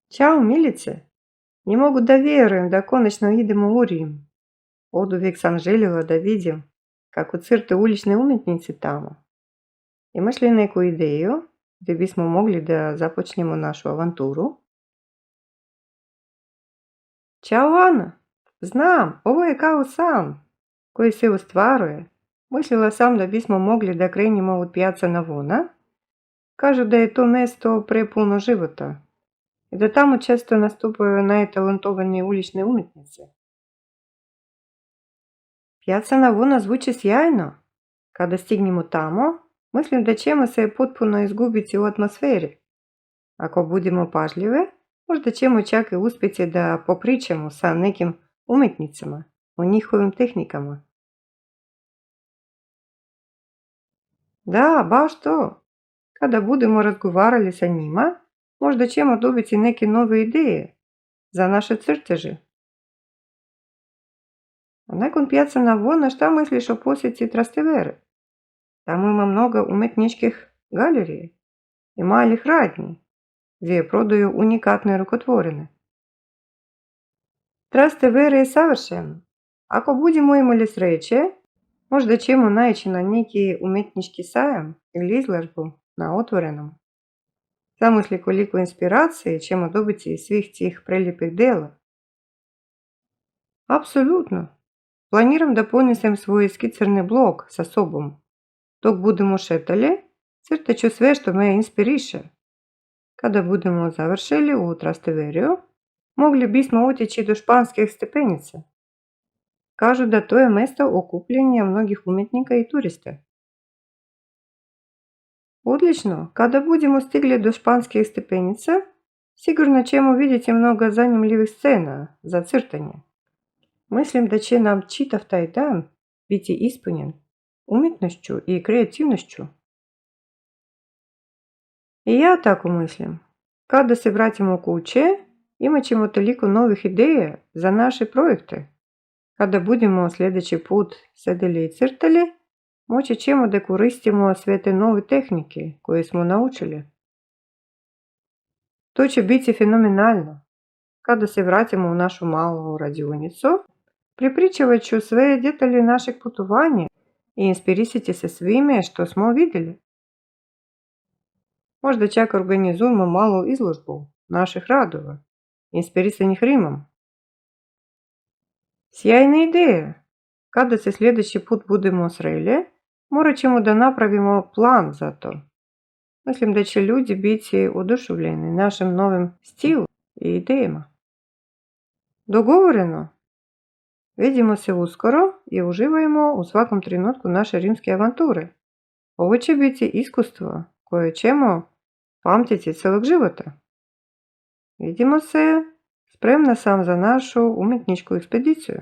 Ćao, milice! Ne mogu da vjerujem da konačno idemo u Rim. Oduvijek sam željela da vidim kako crte ulične umjetnici tamo. Imaš li neku ideju gdje bismo mogli da započnemo našu avanturu? Ćao, Ana! Znam, ovo je kao san koji se ostvaruje. Mislila sam da bismo mogli da krenemo od Piazza Navona. Kažu da je to mjesto prepuno života i da tamo često nastupaju najtalentovanije ulične umjetnice. Piazza Navona zvuči sjajno. Kada stignemo tamo, mislim da ćemo se potpuno izgubiti u atmosferi. Ako budemo pažljive, možda ćemo čak i uspjeti da popričamo sa nekim umjetnicama o njihovim tehnikama. Da, baš to. Kada budemo razgovarali sa njima, možda ćemo dobiti neke nove ideje za naše crteže. A nakon Piazza Navona šta misliš o posjeti Trastevere? Tamo ima mnogo umjetničkih galerija i malih radnji, gdje prodaju unikatne rukotvorine. Trastevere je savršeno. Ako budemo imali sreće, možda ćemo naići na neki umjetnički sajam ili izložbu na otvorenom. Zamisli koliko inspiracije ćemo dobiti iz svih tih prelijepih dela. Apsolutno. Planiram da ponesem svoj skicirni blok sa sobom. Dok budemo šetali, crtat ću sve što me inspiriše. Kada budemo završili u Trasteveriju, mogli bismo otići do španskih stepenica. Kažu da to je mjesto okupljanja mnogih umjetnika i turista. Odlično, kada budemo stigli do španskih stepenica, sigurno ćemo vidjeti mnogo zanimljivih scena za crtanje. Mislim da će nam čitav taj dan biti ispunjen umjetnošću i kreativnošću. I ja tako mislim. Kada se vratimo kuće, imat ćemo toliko novih ideja za naše projekte. Kada budemo sljedeći put sedeli i crtali, moći ćemo da koristimo sve te nove tehnike koje smo naučili. To će biti fenomenalno. Kada se vratimo u našu malu radionicu, prepričavat ću sve detalje našeg putovanja i inspirisati se svime što smo vidjeli. Možda čak organizujemo malu izložbu naših radova, inspirisanih Rimom. Sjajna ideja! Kada se sljedeći put budemo sreli, morat ćemo da napravimo plan za to. Mislim da će ljudi biti oduševljeni našim novim stilom i idejama. Dogovoreno! Vidimo se uskoro i uživajmo u svakom trenutku naše rimske avanture. Ovo će biti iskustvo koje ćemo pamtiti celog života. Vidimo se, spremna sam za našu umjetničku ekspediciju.